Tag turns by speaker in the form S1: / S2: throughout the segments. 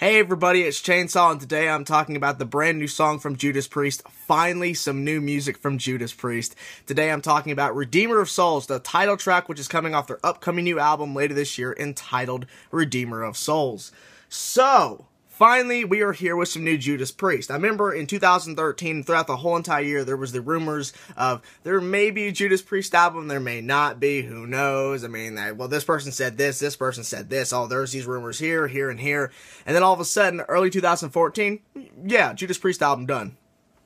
S1: Hey everybody, it's Chainsaw, and today I'm talking about the brand new song from Judas Priest. Finally, some new music from Judas Priest. Today I'm talking about Redeemer of Souls, the title track which is coming off their upcoming new album later this year entitled Redeemer of Souls. So, finally, we are here with some new Judas Priest. I remember in 2013, throughout the whole entire year, there was the rumors of there may be a Judas Priest album, there may not be, who knows? I mean, well, this person said this person said this, oh, there's these rumors here, here, and here. And then all of a sudden, early 2014, yeah, Judas Priest album done.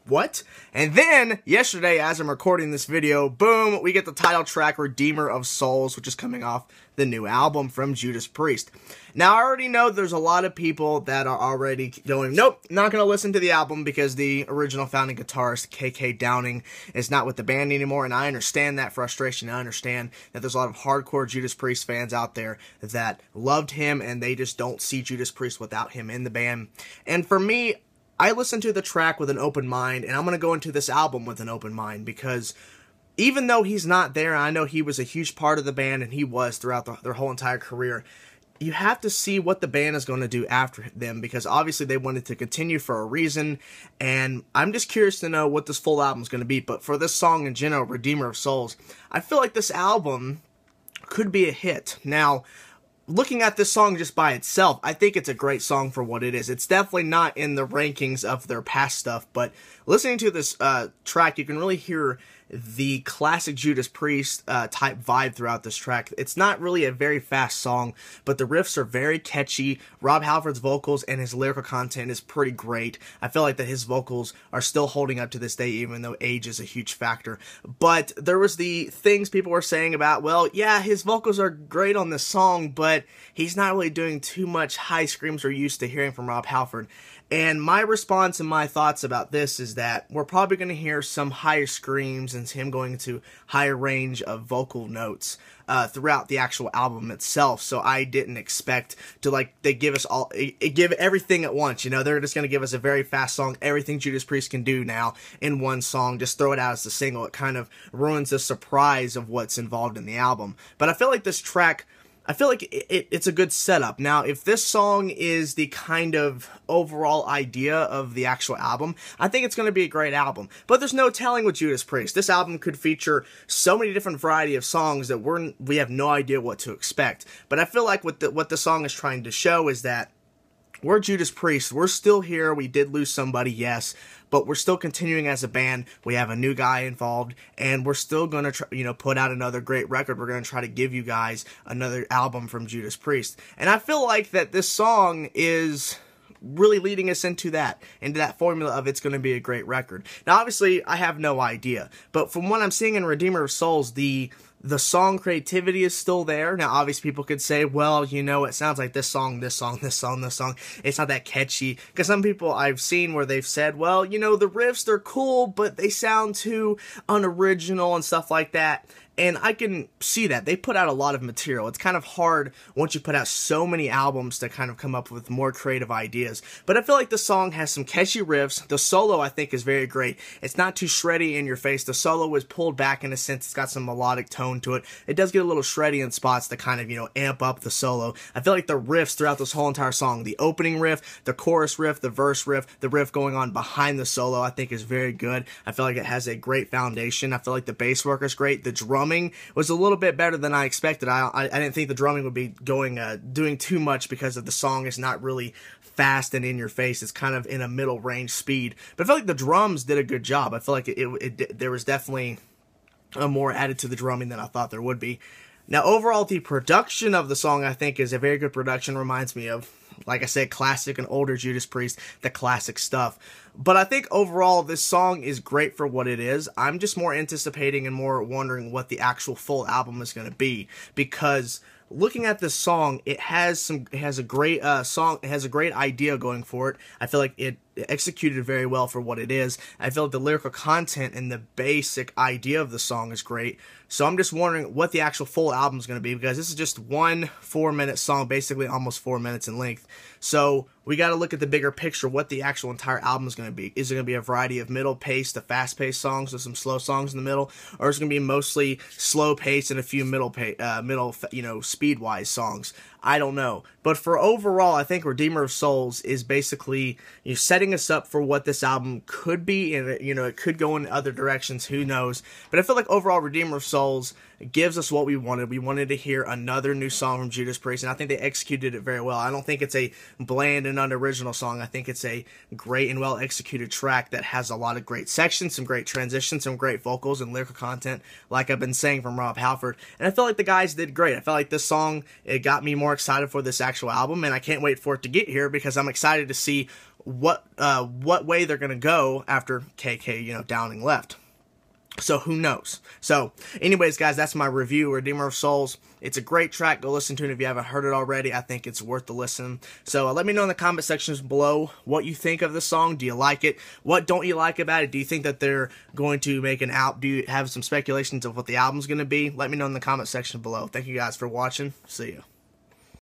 S1: What? And then, yesterday, as I'm recording this video, boom, we get the title track, Redeemer of Souls, which is coming off the new album from Judas Priest. Now, I already know there's a lot of people that are already going, nope, not going to listen to the album because the original founding guitarist, KK Downing, is not with the band anymore, and I understand that frustration. I understand that there's a lot of hardcore Judas Priest fans out there that loved him, and they just don't see Judas Priest without him in the band. And for me, I listened to the track with an open mind, and I'm going to go into this album with an open mind, because even though he's not there, I know he was a huge part of the band, and he was throughout their whole entire career, you have to see what the band is going to do after them, because obviously they wanted to continue for a reason, and I'm just curious to know what this full album is going to be. But for this song in general, Redeemer of Souls, I feel like this album could be a hit. Now, looking at this song just by itself, I think it's a great song for what it is. It's definitely not in the rankings of their past stuff, but listening to this track, you can really hear the classic Judas Priest type vibe throughout this track. It's not really a very fast song, but the riffs are very catchy. Rob Halford's vocals and his lyrical content is pretty great. I feel like that his vocals are still holding up to this day, even though age is a huge factor. But there was the things people were saying about, well, yeah, his vocals are great on this song, but he's not really doing too much high screams we're used to hearing from Rob Halford. And my response and my thoughts about this is that we're probably going to hear some higher screams and him going into higher range of vocal notes throughout the actual album itself. So I didn't expect to, they give us give everything at once. You know, they're just going to give us a very fast song, everything Judas Priest can do now in one song, just throw it out as a single. It kind of ruins the surprise of what's involved in the album. But I feel like this track, I feel like it's a good setup. Now, if this song is the kind of overall idea of the actual album, I think it's going to be a great album. But there's no telling with Judas Priest. This album could feature so many different variety of songs that we have no idea what to expect. But I feel like what the song is trying to show is that we're Judas Priest. We're still here. We did lose somebody, yes, but we're still continuing as a band. We have a new guy involved, and we're still going to put out another great record. We're going to try to give you guys another album from Judas Priest. And I feel like that this song is really leading us into that formula of it's going to be a great record. Now, obviously, I have no idea, but from what I'm seeing in Redeemer of Souls, the song creativity is still there. Now, obviously, people could say, well, you know, it sounds like this song, this song, this song, this song. It's not that catchy. Because some people I've seen where they've said, well, you know, the riffs, they're cool, but they sound too unoriginal and stuff like that. And I can see that. They put out a lot of material. It's kind of hard once you put out so many albums to kind of come up with more creative ideas. But I feel like the song has some catchy riffs. The solo, I think, is very great. It's not too shreddy in your face. The solo is pulled back in a sense. It's got some melodic tone to it. It does get a little shreddy in spots to kind of, you know, amp up the solo. I feel like the riffs throughout this whole entire song, the opening riff, the chorus riff, the verse riff, the riff going on behind the solo, I think is very good. I feel like it has a great foundation. I feel like the bass work is great. The drumming was a little bit better than I expected. I didn't think the drumming would be doing too much because of the song is not really fast and in your face. It's kind of in a middle range speed. But I feel like the drums did a good job. I feel like there was definitely more added to the drumming than I thought there would be. Now, overall, the production of the song, I think, is a very good production. Reminds me of, like I said, classic and older Judas Priest, the classic stuff. But I think overall, this song is great for what it is. I'm just more anticipating and more wondering what the actual full album is going to be, because looking at this song, it has a great idea going for it. I feel like it executed very well for what it is. I feel like the lyrical content and the basic idea of the song is great. So I'm just wondering what the actual full album is going to be, because this is just one 4-minute song, basically almost 4 minutes in length. So we got to look at the bigger picture, what the actual entire album is going to be. Is it going to be a variety of middle-paced to fast-paced songs with some slow songs in the middle, or is it going to be mostly slow-paced and a few speed-wise songs? I don't know. But for overall, I think Redeemer of Souls is basically setting us up for what this album could be, and it could go in other directions, who knows. But I feel like overall Redeemer of Souls gives us what we wanted. We wanted to hear another new song from Judas Priest, and I think they executed it very well. I don't think it's a bland and unoriginal song. I think it's a great and well-executed track that has a lot of great sections, some great transitions, some great vocals and lyrical content, like I've been saying, from Rob Halford. And I felt like the guys did great. I felt like this song, it got me more excited for this actual album, and I can't wait for it to get here, because I'm excited to see what way they're going to go after KK, Downing left. So who knows? So anyways, guys, that's my review, Redeemer of Souls. It's a great track. Go listen to it if you haven't heard it already. I think it's worth the listen. So let me know in the comment sections below what you think of the song. Do you like it? What don't you like about it? Do you think that they're going to make an album? Do you have some speculations of what the album's going to be? Let me know in the comment section below. Thank you guys for watching. See you.